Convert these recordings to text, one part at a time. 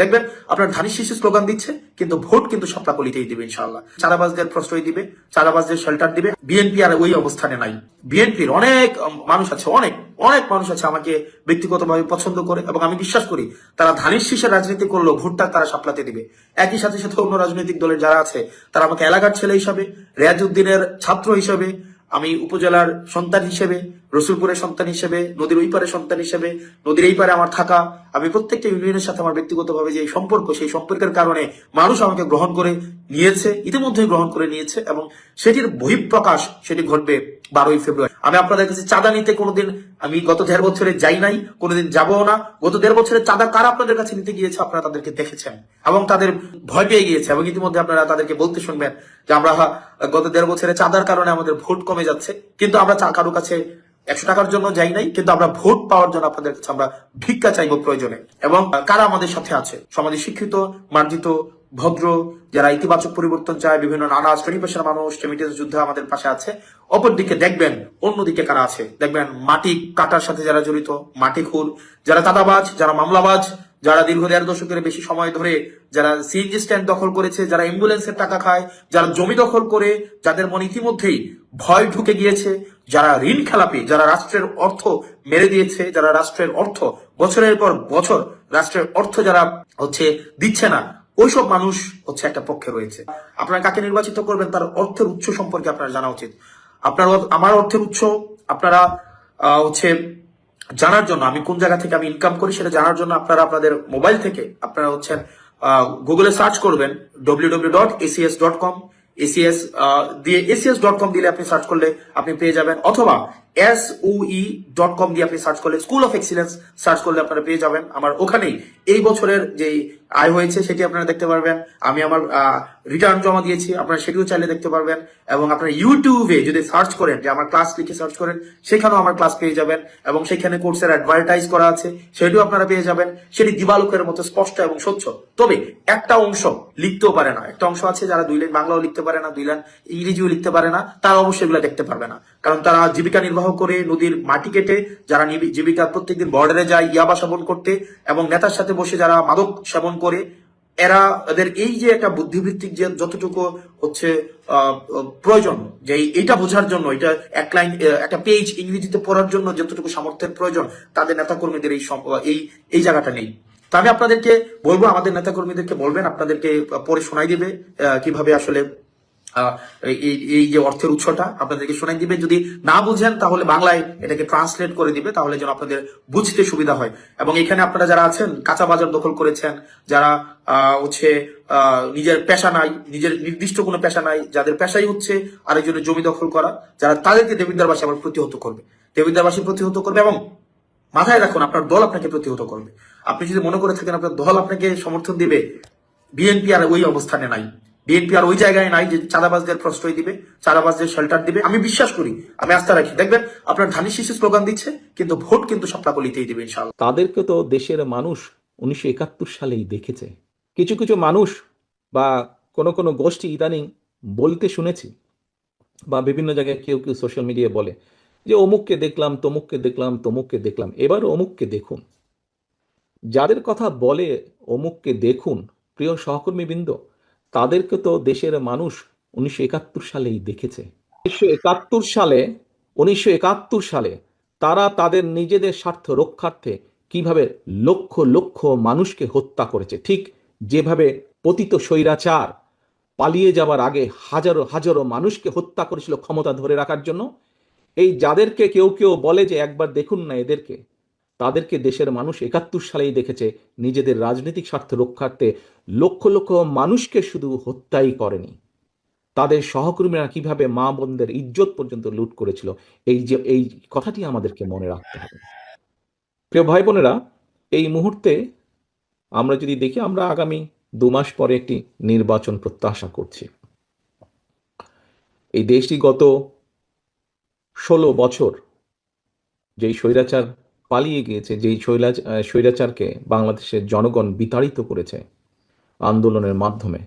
দেখবেন আপনার ধানের শীষে স্লোগান দিচ্ছে, কিন্তু ভোট কিন্তু শাপলাকলিতেই দিবে ইনশাআল্লাহ। চাঁদাবাজদের প্রশ্রয় দিবে, চাঁদাবাজদের শেল্টার দিবে। বিএনপি আর ওই অবস্থানে নাই। বিএনপির অনেক মানুষ আছে, অনেক অনেক মানুষ আছে আমাকে ব্যক্তিগতভাবে পছন্দ করে, এবং আমি বিশ্বাস করি তারা ধানের শীষের রাজনীতি করলেও ভোটটা তারা শাপলাতে দিবে। একই সাথে সাথে অন্য রাজনৈতিক দলের যারা আছে তারা আমাকে এলাকার ছেলে হিসাবে, রেয়াজউদ্দিনের ছাত্র হিসাবে, আমি উপজেলার সন্তান হিসেবে, রসুলপুরের সন্তান হিসেবে, নদীর ওই পারে সন্তান হিসেবে, নদীর এই পারে আমার থাকা, আমি প্রত্যেকটা ইউনিয়নের সাথে আমার ব্যক্তিগতভাবে যে সম্পর্ক, সেই সম্পর্কের কারণে মানুষ আমাকে গ্রহণ করে নিয়েছে, ইতিমধ্যে গ্রহণ করে নিয়েছে, এবং সেটির বহিঃপ্রকাশ সেটি ঘটবে 12ই ফেব্রুয়ারি। আমি আপনাদের কাছে চাঁদা নিতে কোনোদিন, আমি গত 1.5 বছরে যাই নাই, কোনোদিন যাবো না। গত 1.5 বছরে চাঁদা কারা আপনাদের কাছে নিতে গিয়েছে আপনারা তাদেরকে দেখেছেন, এবং তাদের ভয় পেয়ে গিয়েছে, এবং ইতিমধ্যে আপনারা তাদেরকে বলতে শুনবেন যে আমরা গত 1.5 বছরে চাঁদার কারণে আমাদের ভোট কমে যাচ্ছে, কিন্তু আমরা কারো কাছে 100 টাকার জন্য যাই নাই, কিন্তু আমরা ভোট পাওয়ার জন্য আপনাদের কাছে আমরা ভিক্ষা চাইবো প্রয়োজনে। এবং কারা আমাদের সাথে আছে, সমাজে শিক্ষিত, মার্জিত, ভদ্র, যারা ইতিবাচক পরিবর্তন চায়, বিভিন্ন নানা শ্রেণী পেশার মানুষ রেমিটেন্স যুদ্ধে আমাদের পাশে আছে। অপরদিকে দেখবেন অন্যদিকে কারা আছে, দেখবেন মাটি কাটার সাথে যারা জড়িত, মাটি খুর, যারা চাঁদাবাজ, যারা মামলাবাজ, যারা দীর্ঘ 1.5 দশকের বেশি সময় ধরে যারা সিএনজি স্ট্যান্ড দখল করেছে, যারা অ্যাম্বুলেন্সের টাকা খায়, যারা জমি দখল করে, যাদের মনে ইতিমধ্যেই ভয় ঢুকে গিয়েছে, যারা ঋণ খেলাপি, যারা রাষ্ট্রের অর্থ মেরে দিয়েছে, যারা রাষ্ট্রের অর্থ বছরের পর বছর রাষ্ট্রের অর্থ যারা দিচ্ছে না, ওইসব মানুষ একটা পক্ষে রয়েছে। আপনারা কাকে নির্বাচিত করবেন তার অর্থের উৎস সম্পর্কে আপনার জানা উচিত। আপনার আমার অর্থের উৎস আপনারা জানার জন্য, আমি কোন জায়গা থেকে আমি ইনকাম করি সেটা জানার জন্য আপনারা আপনাদের মোবাইল থেকে আপনারা গুগলে সার্চ করবেন www.acs.com। এসিএস দিয়ে acs.com দিলে আপনি সার্চ করলে আপনি পেয়ে যাবেন, অথবা SOE.com দিয়ে আপনি সার্চ করলে, স্কুল অফ এক্সিলেন্স সার্চ করলে আপনারা পেয়ে যাবেন। আমার ওখানেই এই বছরের যে আয় হয়েছে সেটি আপনারা দেখতে পারবেন। আমি আমার রিটার্ন জমা দিয়েছি, আপনারা সেটিও চাইলে দেখতে পারবেন। এবং আপনারা ইউটিউবে যদি সার্চ করেন, যে আমার ক্লাস লিখে সার্চ করেন, সেখানেও আমার ক্লাস পেয়ে যাবেন, এবং সেখানে কোর্সের অ্যাডভার্টাইজ করা আছে, সেটিও আপনারা পেয়ে যাবেন। সেটি দিবালোকের মতো স্পষ্ট এবং স্বচ্ছ। তবে একটা অংশ লিখতেও পারে না, একটা অংশ আছে যারা 2 লাইন বাংলাও লিখতে পারে না, 2 লাইন ইংরেজিও লিখতে পারে না, তারা অবশ্যই এগুলো দেখতে পারবে না। কারণ তারা জীবিকা নির্বাহ করে নদীর মাটি কেটে, যারা জীবিকা প্রত্যেকদিন বর্ডারে যায় ইয়াবা সেবন করতে, এবং নেতার সাথে বসে যারা মাদক সেবন করে, এদের এই যে একটা বুদ্ধিবৃত্তিক যে যতটুকু প্রয়োজন, যে এইটা বোঝার জন্য, এটা এক লাইন একটা পেজ ইংরেজিতে পড়ার জন্য যতটুকু সামর্থ্যের প্রয়োজন, তাদের নেতাকর্মীদের এই জায়গাটা নেই। তো আমি আপনাদেরকে বলবো, আমাদের নেতাকর্মীদেরকে বলবেন, আপনাদেরকে পরে শোনাই দিবে কিভাবে আসলে এই যে অর্থের উৎসটা আপনাদেরকে শোনাই দিবে। যদি না বুঝেন তাহলে বাংলায় এটাকে ট্রান্সলেট করে দিবে, তাহলে যেন আপনাদের বুঝতে সুবিধা হয়। এবং এখানে আপনারা যারা আছেন, কাঁচা বাজার দখল করেছেন, যারা নিজের পেশা নাই, নিজের নির্দিষ্ট কোনো পেশা নাই, যাদের পেশাই আরেকজনের জমি দখল করা, যারা তাদেরকে দেবিদ্বারবাসী আবার প্রতিহত করবে, দেবিদ্বারবাসী প্রতিহত করবে। এবং মাথায় রাখুন, আপনার দল আপনাকে প্রতিহত করবে। আপনি যদি মনে করে থাকেন আপনার দল আপনাকে সমর্থন দিবে, বিএনপি আর ওই অবস্থানে নাই, বিএনপি আর ওই জায়গায় নাই যে চাঁদাবাজদের প্রশ্রয় দিবে, চাঁদাবাজদের শেল্টার দিবে। আমি বিশ্বাস করি, আমি আস্থা রাখি, দেখবেন আপনার ধানের শীষে স্লোগান দিচ্ছে, কিন্তু ভোট কিন্তু শাপলাকলিতেই দিবে ইনশাআল্লাহ। তাদেরকে তো দেশের মানুষ 1971 সালেই দেখেছে। কিছু কিছু মানুষ বা কোনো কোনো গোষ্ঠী ইদানিং বলতে শুনেছি, বা বিভিন্ন জায়গায় কেউ কেউ সোশ্যাল মিডিয়ায় বলে যে অমুককে দেখলাম, তমুককে দেখলাম, তমুককে দেখলাম। এবার অমুককে দেখুন। যাদের কথা বলে অমুককে দেখুন, প্রিয় সহকর্মীবৃন্দ, তাদেরকে তো দেশের মানুষ 1971 সালেই দেখেছে। 1971 সালে তারা তাদের নিজেদের স্বার্থ রক্ষার্থে কিভাবে লক্ষ লক্ষ মানুষকে হত্যা করেছে, ঠিক যেভাবে পতিত স্বৈরাচার পালিয়ে যাবার আগে হাজারো হাজারো মানুষকে হত্যা করেছিল ক্ষমতা ধরে রাখার জন্য। এই যাদেরকে কেউ কেউ বলে যে একবার দেখুন না এদেরকে, তাদেরকে দেশের মানুষ 71 সালেই দেখেছে নিজেদের রাজনৈতিক স্বার্থ রক্ষার্থে লক্ষ লক্ষ মানুষকে শুধু হত্যাই করেনি, তাদের সহকর্মীরা কিভাবে মা বোনদের ইজ্জত পর্যন্ত লুট করেছিল। এই কথাটি আমাদেরকে মনে রাখতে হবে। প্রিয় ভাই বোনেরা, এই মুহূর্তে আমরা যদি দেখি, আমরা আগামী 2 মাস পরে একটি নির্বাচন প্রত্যাশা করছি। এই দেশটি গত 16 বছর যেই স্বৈরাচার পালিয়ে গিয়েছে, যেই স্বৈরাচারকে বাংলাদেশের জনগণ বিতাড়িত করেছে আন্দোলনের মাধ্যমে,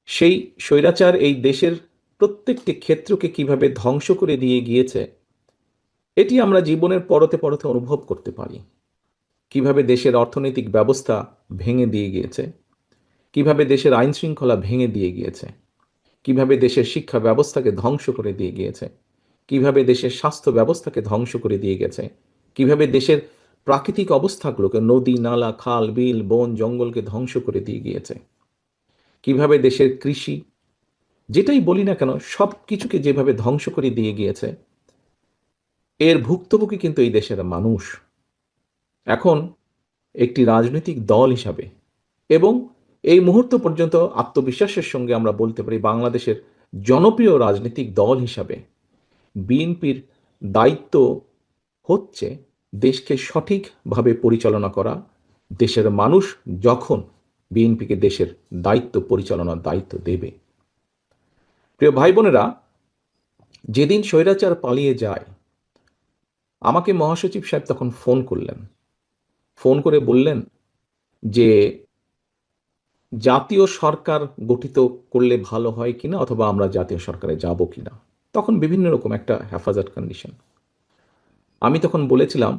সেই স্বৈরাচার এই দেশের প্রত্যেকটি ক্ষেত্রকে কিভাবে ধ্বংস করে দিয়ে গিয়েছে, এটি আমরা জীবনের পরতে পরতে অনুভব করতে পারি। কিভাবে দেশের অর্থনৈতিক ব্যবস্থা ভেঙে দিয়ে গিয়েছে, কিভাবে দেশের আইন শৃঙ্খলা ভেঙে দিয়ে গিয়েছে, কিভাবে দেশের শিক্ষা ব্যবস্থাকে ধ্বংস করে দিয়ে গিয়েছে, কিভাবে দেশের স্বাস্থ্য ব্যবস্থাকে ধ্বংস করে দিয়ে গেছে, কিভাবে দেশের প্রাকৃতিক অবস্থাগুলোকে, নদী নালা খাল বিল বন জঙ্গলকে ধ্বংস করে দিয়ে গিয়েছে, কিভাবে দেশের কৃষি, যেটাই বলি না কেন সব কিছুকে যেভাবে ধ্বংস করে দিয়ে গিয়েছে, এর ভুক্তভোগী কিন্তু এই দেশের মানুষ। এখন একটি রাজনৈতিক দল হিসাবে এবং এই মুহূর্ত পর্যন্ত আত্মবিশ্বাসের সঙ্গে আমরা বলতে পারি বাংলাদেশের জনপ্রিয় রাজনৈতিক দল হিসাবে বিএনপির দায়িত্ব হচ্ছে দেশকে সঠিকভাবে পরিচালনা করা। দেশের মানুষ যখন বিএনপিকে দেশের দায়িত্ব পরিচালনার দায়িত্ব দেবে, প্রিয় ভাই বোনেরা, যেদিন স্বৈরাচার পালিয়ে যায় আমাকে মহাসচিব সাহেব তখন ফোন করলেন, ফোন করে বললেন যে জাতীয় সরকার গঠিত করলে ভালো হয় কিনা, অথবা আমরা জাতীয় সরকারে যাব কিনা। তখন বিভিন্ন রকম একটা হেফাজত কন্ডিশন। আমি তখন বলেছিলাম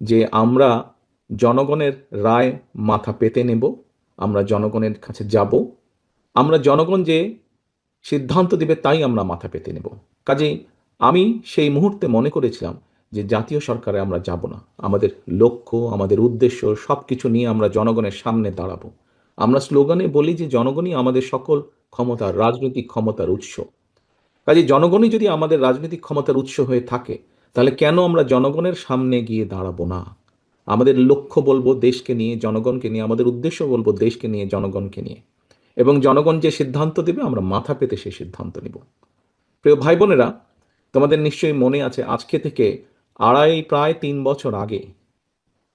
যে আমরা জনগণের রায় মাথা পেতে নেব, আমরা জনগণের কাছে যাব, আমরা জনগণ যে সিদ্ধান্ত দিবে তাই আমরা মাথা পেতে নেব। কাজেই আমি সেই মুহূর্তে মনে করেছিলাম যে জাতীয় সরকারে আমরা যাব না, আমাদের লক্ষ্য আমাদের উদ্দেশ্য সব কিছু নিয়ে আমরা জনগণের সামনে দাঁড়াবো। আমরা স্লোগানে বলি যে জনগণই আমাদের সকল ক্ষমতার, রাজনৈতিক ক্ষমতার উৎস। কাজে জনগণই যদি আমাদের রাজনৈতিক ক্ষমতার উৎস হয়ে থাকে, তাহলে কেন আমরা জনগণের সামনে গিয়ে দাঁড়াবো না? আমাদের লক্ষ্য বলবো দেশকে নিয়ে, জনগণকে নিয়ে, আমাদের উদ্দেশ্য বলবো দেশকে নিয়ে, জনগণকে নিয়ে, এবং জনগণ যে সিদ্ধান্ত দেবে আমরা মাথা পেতে সেই সিদ্ধান্ত নিব। প্রিয় ভাই বোনেরা, তোমাদের নিশ্চয়ই মনে আছে আজকে থেকে প্রায় 3 বছর আগে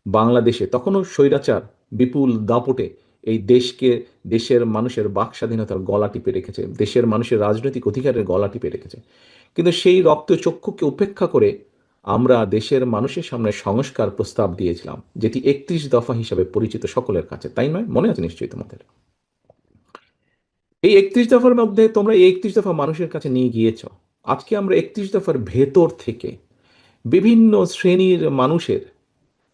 বাংলাদেশে তখনও স্বৈরাচার বিপুল দাপটে এই দেশকে, দেশের মানুষের বাক স্বাধীনতার গলা টিপে রেখেছে, দেশের মানুষের রাজনৈতিক অধিকারের গলা টিপে রেখেছে। কিন্তু সেই রক্তচক্ষুকে উপেক্ষা করে আমরা দেশের মানুষের সামনে সংস্কার প্রস্তাব দিয়েছিলাম, যেটি 31 দফা হিসাবে পরিচিত সকলের কাছে, তাই নয়? মনে আছে নিশ্চয়ই তোমাদের। এই 31 দফার মধ্যে তোমরা এই 31 দফা মানুষের কাছে নিয়ে গিয়েছ। আজকে আমরা 31 দফার ভেতর থেকে বিভিন্ন শ্রেণীর মানুষের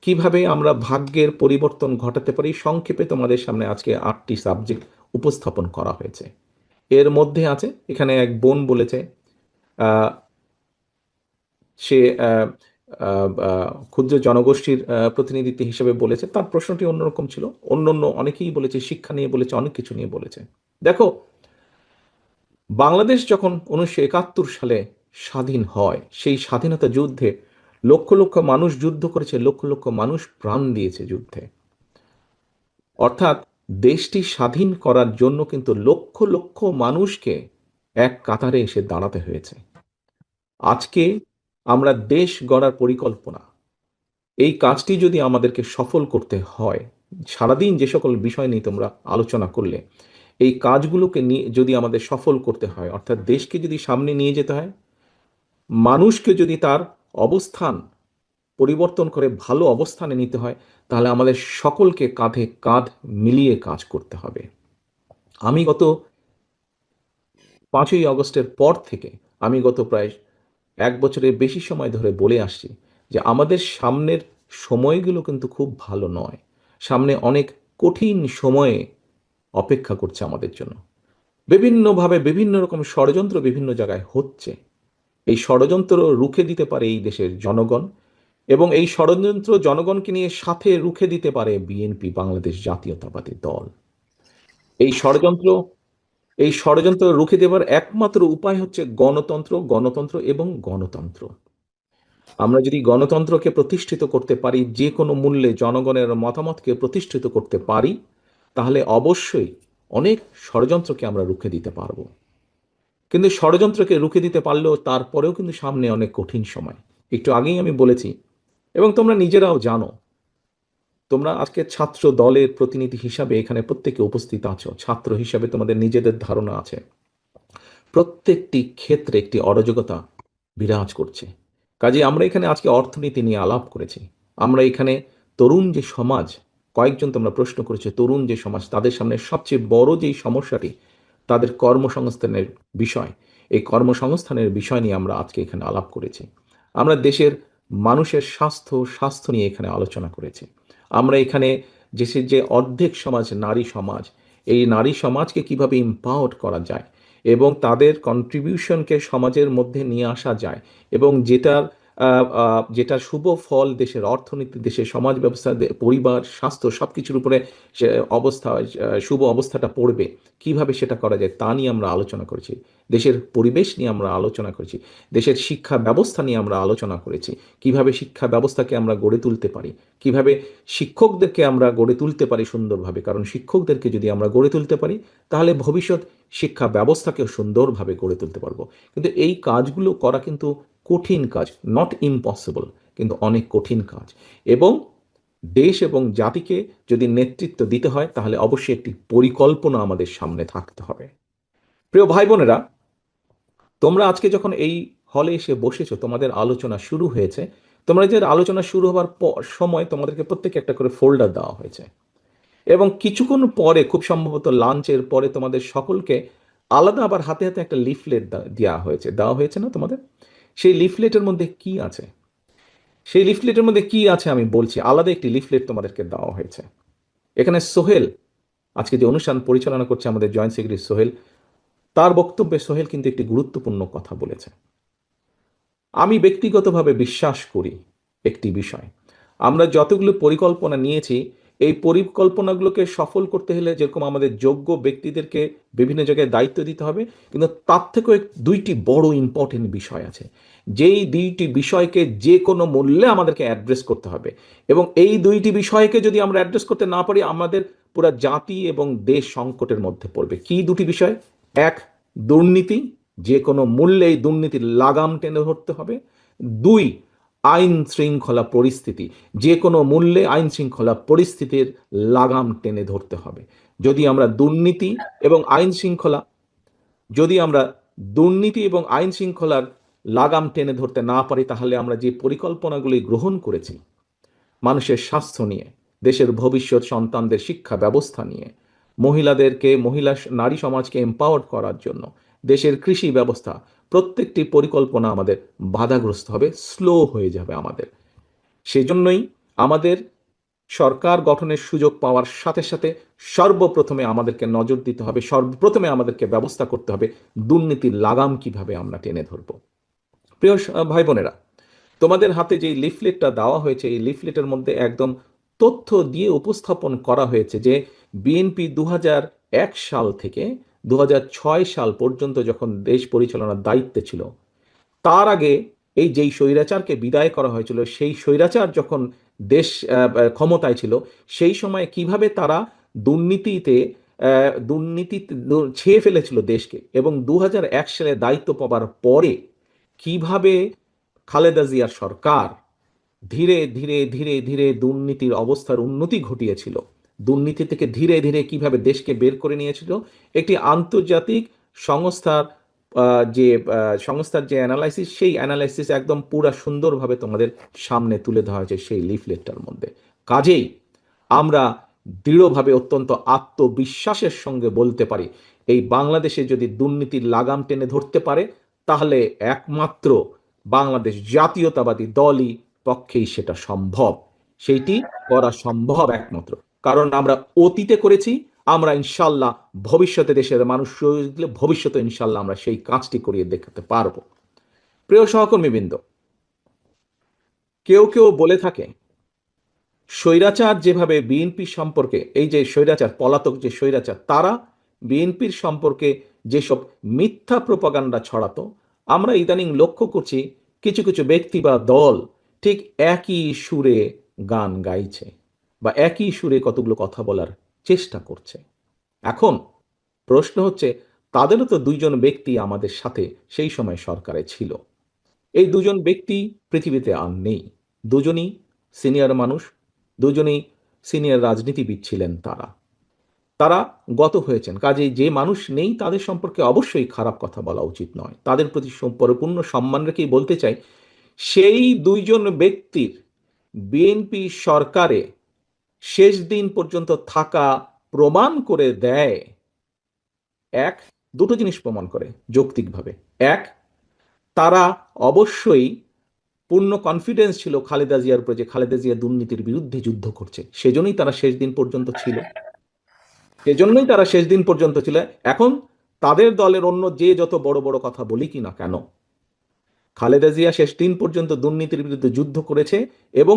কিভাবে আমরা ভাগ্যের পরিবর্তন ঘটাতে পারি, সংক্ষেপে তোমাদের সামনে আজকে 8টি সাবজেক্ট উপস্থাপন করা হয়েছে। এর মধ্যে আছে, এখানে এক বোন বলেছে, আহ, সে ক্ষুদ্র জনগোষ্ঠীর প্রতিনিধিত্ব হিসেবে বলেছে, তার প্রশ্নটি অন্যরকম ছিল। অন্য অনেকেই বলেছে, শিক্ষা নিয়ে বলেছে, অনেক কিছু নিয়ে বলেছে। দেখো, বাংলাদেশ যখন 1971 সালে স্বাধীন হয়, সেই স্বাধীনতা যুদ্ধে লক্ষ লক্ষ মানুষ যুদ্ধ করেছে, লক্ষ লক্ষ মানুষ প্রাণ দিয়েছে যুদ্ধে। অর্থাৎ দেশটি স্বাধীন করার জন্য কিন্তু লক্ষ লক্ষ মানুষকে এক কাতারে এসে দাঁড়াতে হয়েছে। আজকে আমরা দেশ গড়ার পরিকল্পনা, এই কাজটি যদি আমাদেরকে সফল করতে হয়, সারাদিন যে সকল বিষয় নিয়ে তোমরা আলোচনা করলে, এই কাজগুলোকে নিয়ে যদি আমাদের সফল করতে হয়, অর্থাৎ দেশকে যদি সামনে নিয়ে যেতে হয়, মানুষকে যদি তার অবস্থান পরিবর্তন করে ভালো অবস্থানে নিতে হয়, তাহলে আমাদের সকলকে কাঁধে কাঁধ মিলিয়ে কাজ করতে হবে। আমি গত 5ই আগস্টের পর থেকে আমি গত প্রায় 1 বছরের বেশি সময় ধরে বলে আসছি যে আমাদের সামনের সময়গুলো কিন্তু খুব ভালো নয়। সামনে অনেক কঠিন সময়ে অপেক্ষা করছে আমাদের জন্য। বিভিন্নভাবে বিভিন্ন রকম ষড়যন্ত্র বিভিন্ন জায়গায় হচ্ছে। এই ষড়যন্ত্র রুখে দিতে পারে এই দেশের জনগণ, এবং এই ষড়যন্ত্র জনগণকে নিয়ে সাথে রুখে দিতে পারে বিএনপি, বাংলাদেশ জাতীয়তাবাদী দল। এই ষড়যন্ত্র এই ষড়যন্ত্র রুখে দেবার একমাত্র উপায় হচ্ছে গণতন্ত্র, গণতন্ত্র এবং গণতন্ত্র। আমরা যদি গণতন্ত্রকে প্রতিষ্ঠিত করতে পারি, যে কোনো মূল্যে জনগণের মতামতকে প্রতিষ্ঠিত করতে পারি, তাহলে অবশ্যই অনেক ষড়যন্ত্রকে আমরা রুখে দিতে পারবো। কিন্তু ষড়যন্ত্রকে রুখে দিতে পারলেও তারপরেও কিন্তু সামনে অনেক কঠিন সময়। একটু আগেই আমি বলেছি, এবং তোমরা নিজেরাও জানো, তোমরা আজকে ছাত্র দলের প্রতিনিধি হিসাবে এখানে প্রত্যেকে উপস্থিত আছো, ছাত্র হিসাবে তোমাদের নিজেদের ধারণা আছে, প্রত্যেকটি ক্ষেত্রে একটি অরাজকতা বিরাজ করছে। কাজে আমরা এখানে আজকে অর্থনীতি নিয়ে আলাপ করেছি, আমরা এখানে তরুণ যে সমাজ, কয়েকজন তোমরা প্রশ্ন করেছো, তরুণ যে সমাজ, তাদের সামনে সবচেয়ে বড় যেই সমস্যাটি তাদের কর্মসংস্থানের বিষয়, এই কর্মসংস্থানের বিষয় নিয়ে আমরা আজকে এখানে আলাপ করেছি। আমরা দেশের মানুষের স্বাস্থ্য নিয়ে এখানে আলোচনা করেছি। আমরা এখানে দেশের যে অর্ধেক সমাজ নারী সমাজ, এই নারী সমাজকে কিভাবে এম্পাওয়ার করা যায় এবং তাদের কন্ট্রিবিউশনকে সমাজের মধ্যে নিয়ে আসা যায় এবং যেটার শুভ ফল দেশের অর্থনীতি, দেশের সমাজ ব্যবস্থা, পরিবার, স্বাস্থ্য সবকিছুর উপরে সে শুভ অবস্থাটা পড়বে, কিভাবে সেটা করা যায় তা নিয়ে আমরা আলোচনা করেছি। দেশের পরিবেশ নিয়ে আমরা আলোচনা করেছি, দেশের শিক্ষা ব্যবস্থা নিয়ে আমরা আলোচনা করেছি, কিভাবে শিক্ষা ব্যবস্থাকে আমরা গড়ে তুলতে পারি, কিভাবে শিক্ষকদেরকে আমরা গড়ে তুলতে পারি সুন্দরভাবে, কারণ শিক্ষকদেরকে যদি আমরা গড়ে তুলতে পারি তাহলে ভবিষ্যৎ শিক্ষা ব্যবস্থাকেও সুন্দরভাবে গড়ে তুলতে পারবো। কিন্তু এই কাজগুলো করা কিন্তু কঠিন কাজ, নট ইম্পসিবল, কিন্তু অনেক কঠিন কাজ। এবং দেশ এবং জাতিকে যদি নেতৃত্ব দিতে হয় তাহলে অবশ্যই একটি পরিকল্পনা আমাদের সামনে থাকতে হবে। প্রিয় ভাই বোনেরা, তোমরা আজকে যখন এই হলে এসে বসেছো, তোমাদের আলোচনা শুরু হয়েছে, তোমরা যে আলোচনা শুরু হবার সময় তোমাদেরকে প্রত্যেকে একটা করে ফোল্ডার দেওয়া হয়েছে এবং কিছুক্ষণ পরে, খুব সম্ভবত লাঞ্চের পরে, তোমাদের সকলকে আলাদা আবার হাতে হাতে একটা লিফলেট দেওয়া হয়েছে না তোমাদের? সেই লিফলেটের মধ্যে কি আছে? সেই লিফলেটের মধ্যে কি আছে আমি বলছি। আলাদা একটি লিফলেট তোমাদেরকে দেওয়া হয়েছে। এখানে সোহেল, আজকে যে অনুষ্ঠান পরিচালনা করছে আমাদের জয়েন্ট সেক্রেটারি সোহেল, তার বক্তব্যে সোহেল কিন্তু একটি গুরুত্বপূর্ণ কথা বলেছে। আমি ব্যক্তিগতভাবে বিশ্বাস করি একটি বিষয়, আমরা যতগুলো পরিকল্পনা নিয়েছি, এই পরিকল্পনাগুলোকে সফল করতে হলে যেরকম আমাদের যোগ্য ব্যক্তিদেরকে বিভিন্ন জায়গায় দায়িত্ব দিতে হবে, কিন্তু তার থেকেও দুইটি বড় ইম্পর্টেন্ট বিষয় আছে, যেই দুইটি বিষয়কে যে কোনো মূল্যে আমাদেরকে অ্যাড্রেস করতে হবে। এবং এই দুইটি বিষয়কে যদি আমরা অ্যাড্রেস করতে না পারি, আমাদের পুরো জাতি এবং দেশ সংকটের মধ্যে পড়বে। কি দুটি বিষয়? এক, দুর্নীতি, যে কোনো মূল্যে এই দুর্নীতির লাগাম টেনে ধরতে হবে। দুই, আইন শৃঙ্খলা পরিস্থিতি, যে কোনো মূল্যে আইন শৃঙ্খলা পরিস্থিতির লাগাম টেনে ধরতে হবে। যদি আমরা দুর্নীতি এবং আইন শৃঙ্খলা যদি আমরা দুর্নীতি এবং আইন শৃঙ্খলার লাগাম টেনে ধরতে না পারি, তাহলে আমরা যে পরিকল্পনাগুলি গ্রহণ করেছি মানুষের স্বাস্থ্য নিয়ে, দেশের ভবিষ্যৎ সন্তানদের শিক্ষা ব্যবস্থা নিয়ে, নারী সমাজকে এম্পাওয়ার করার জন্য, দেশের কৃষি ব্যবস্থা, প্রত্যেকটি পরিকল্পনা আমাদের বাধাগ্রস্ত হবে, স্লো হয়ে যাবে আমাদের। সেজন্যই আমাদের সরকার গঠনের সুযোগ পাওয়ার সাথে সাথে সর্বপ্রথমে আমাদেরকে নজর দিতে হবে, সর্বপ্রথমে আমাদেরকে ব্যবস্থা করতে হবে দুর্নীতির লাগাম কিভাবে আমরা টেনে ধরব। প্রিয় ভাই বোনেরা, তোমাদের হাতে যে লিফলেটটা দেওয়া হয়েছে, এই লিফলেটের মধ্যে একদম তথ্য দিয়ে উপস্থাপন করা হয়েছে যে বিএনপি 2001 সাল থেকে 2006 সাল পর্যন্ত যখন দেশ পরিচালনার দায়িত্বে ছিল, তার আগে এই যেই স্বৈরাচারকে বিদায় করা হয়েছিল, সেই স্বৈরাচার যখন দেশ ক্ষমতায় ছিল, সেই সময় কিভাবে তারা দুর্নীতিতে ছেয়ে ফেলেছিল দেশকে, এবং 2001 সালে দায়িত্ব পাওয়ার পরে কিভাবে খালেদা জিয়ার সরকার ধীরে ধীরে ধীরে ধীরে দুর্নীতির অবস্থার উন্নতি ঘটিয়েছিল, দুর্নীতি থেকে ধীরে ধীরে কিভাবে দেশকে বের করে নিয়েছিল। একটি আন্তর্জাতিক সংস্থার যে অ্যানালাইসিস, সেই অ্যানালাইসিস একদম পুরা সুন্দরভাবে তোমাদের সামনে তুলে ধরা হয়েছে সেই লিফলেটটার মধ্যে। কাজেই আমরা দৃঢ়ভাবে, অত্যন্ত আত্মবিশ্বাসের সঙ্গে বলতে পারি, এই বাংলাদেশে যদি দুর্নীতির লাগাম টেনে ধরতে পারে, তাহলে একমাত্র বাংলাদেশ জাতীয়তাবাদী দলই পক্ষেই সেটা সম্ভব। সেইটি করা সম্ভব একমাত্র, কারণ আমরা অতীতে করেছি, আমরা ইনশাল্লাহ ভবিষ্যতে দেশের মানুষ ভবিষ্যতে ইনশাল্লাহ আমরা সেই কাজটি করিয়ে দেখাতে পারবো। প্রিয় সহকর্মীবৃন্দ, কেউ কেউ বলে থাকে স্বৈরাচার যেভাবে বিএনপি সম্পর্কে, এই যে স্বৈরাচার, পলাতক যে স্বৈরাচার, তারা বিএনপির সম্পর্কে যেসব মিথ্যা প্রপাগান্ডা ছড়াতো, আমরা ইদানিং লক্ষ্য করছি কিছু কিছু ব্যক্তি বা দল ঠিক একই সুরে গান গাইছে বা একই সুরে কতগুলো কথা বলার চেষ্টা করছে। এখন প্রশ্ন হচ্ছে, তাদেরও তো দুইজন ব্যক্তি আমাদের সাথে সেই সময় সরকারে ছিল। এই দুজন ব্যক্তি পৃথিবীতে আর নেই। দুজনই সিনিয়র মানুষ, দুজনেই সিনিয়র রাজনীতিবিদ ছিলেন। তারা তারা গত হয়েছেন। কাজেই যে মানুষ নেই তাদের সম্পর্কে অবশ্যই খারাপ কথা বলা উচিত নয়। তাদের প্রতি পরিপূর্ণ সম্মান রেখেই বলতে চাই, সেই দুইজন ব্যক্তির বিএনপি সরকারে শেষ দিন পর্যন্ত থাকা প্রমাণ করে দেয় দুটো জিনিস প্রমাণ করে যৌক্তিকভাবে। এক, তারা অবশ্যই পূর্ণ কনফিডেন্স ছিল খালেদা জিয়ার উপরে যে খালেদা জিয়া দুর্নীতির বিরুদ্ধে যুদ্ধ করছে, সেজন্যই তারা শেষ দিন পর্যন্ত ছিল। সেজন্যই তারা শেষ দিন পর্যন্ত ছিল। এখন তাদের দলের অন্য যে যত বড় বড় কথা বলি কি না কেন, খালেদা জিয়া শেষ দিন পর্যন্ত দুর্নীতির বিরুদ্ধে যুদ্ধ করেছে এবং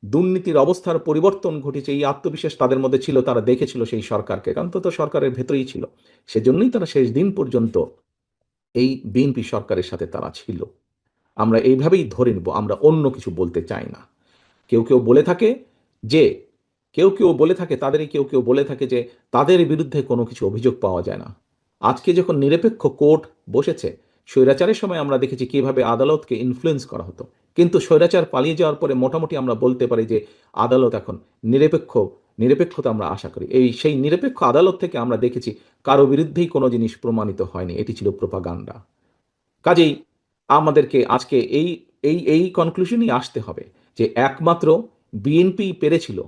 দুর্নীতির অবস্থার পরিবর্তন ঘটেছে, এই আত্মবিশ্বাস তাদের মধ্যে ছিল। তারা দেখেছিল সেই সরকারকে, কারণ তো সরকারের ভেতরেই ছিল। সেজন্যই তারা শেষ দিন পর্যন্ত এই বিএনপি সরকারের সাথে তারা ছিল। আমরা এইভাবেই ধরে নেব, আমরা অন্য কিছু বলতে চাই না। কেউ কেউ বলে থাকে যে তাদেরই কেউ কেউ বলে থাকে যে তাদের বিরুদ্ধে কোনো কিছু অভিযোগ পাওয়া যায় না। আজকে যখন নিরপেক্ষ কোর্ট বসেছে, স্বৈরাচারের সময় আমরা দেখেছি কিভাবে আদালতকে ইনফ্লুয়েন্স করা হতো, কিন্তু স্বৈরাচার পালিয়ে যাওয়ার পরে মোটামুটি আমরা বলতে পারি যে আদালত এখন নিরপেক্ষতা আমরা আশা করি। সেই নিরপেক্ষ আদালত থেকে আমরা দেখেছি কারো বিরুদ্ধেই কোনো জিনিস প্রমাণিত হয়নি, এটি ছিল প্রোপাগান্ডা। কাজেই আমাদেরকে আজকে এই এই এই কনক্লুশনই আসতে হবে যে একমাত্র বিএনপি পেরেছিল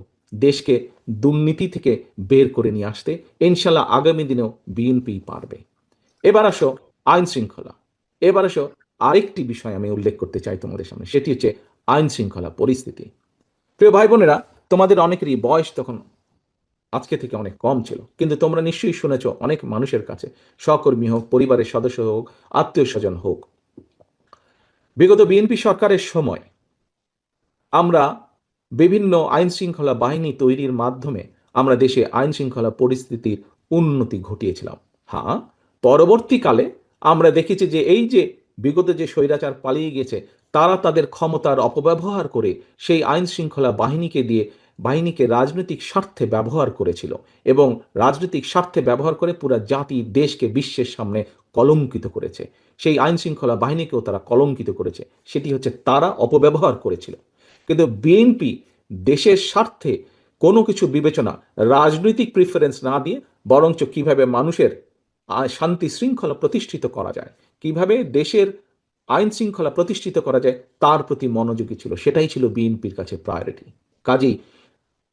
দেশকে দুর্নীতি থেকে বের করে নিয়ে আসতে। ইনশাল্লাহ আগামী দিনেও বিএনপি পারবে। এবার আসো আইন শৃঙ্খলা। এবার আসো আরেকটি বিষয় আমি উল্লেখ করতে চাই তোমাদের সামনে, সেটি হচ্ছে আইন শৃঙ্খলা পরিস্থিতি। প্রিয় ভাই বোনেরা, তোমাদের অনেকেরই বয়স তখন আজকে থেকে অনেক কম ছিল, কিন্তু তোমরা নিশ্চয়ই শুনেছ অনেক মানুষের কাছে, সহকর্মী হোক, পরিবারের সদস্য হোক, আত্মীয় স্বজন হোক, বিগত বিএনপি সরকারের সময় আমরা বিভিন্ন আইন শৃঙ্খলা বাহিনী তৈরির মাধ্যমে আমরা দেশে আইন শৃঙ্খলা পরিস্থিতির উন্নতি ঘটিয়েছিলাম। হ্যাঁ, পরবর্তীকালে আমরা দেখেছি যে এই যে বিগত যে স্বৈরাচার পালিয়ে গেছে, তারা তাদের ক্ষমতার অপব্যবহার করে সেই আইন শৃঙ্খলা বাহিনীকে রাজনৈতিক স্বার্থে ব্যবহার করেছিল এবং রাজনৈতিক স্বার্থে ব্যবহার করে পুরো জাতি দেশকে বিশ্বের সামনে কলঙ্কিত করেছে। সেই আইন শৃঙ্খলা বাহিনীকেও তারা কলঙ্কিত করেছে, সেটি হচ্ছে তারা অপব্যবহার করেছিল। কিন্তু বিএনপি দেশের স্বার্থে কোনো কিছু বিবেচনা, রাজনৈতিক প্রিফারেন্স না দিয়ে বরঞ্চ কিভাবে মানুষের শান্তি শৃঙ্খলা প্রতিষ্ঠিত করা যায়, কিভাবে দেশের আইন শৃঙ্খলা প্রতিষ্ঠিত করা যায়, তার প্রতি মনোযোগী ছিল। সেটাই ছিল বিএনপির কাছে প্রায়োরিটি। কাজেই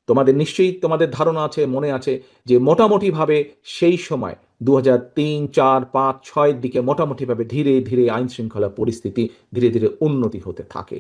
তোমাদের নিশ্চয়ই তোমাদের ধারণা আছে, মনে আছে যে মোটামুটিভাবে সেই সময় 2003, 4, 5, 6 দিকে মোটামুটিভাবে ধীরে ধীরে আইন শৃঙ্খলা পরিস্থিতি ধীরে ধীরে উন্নতি হতে থাকে।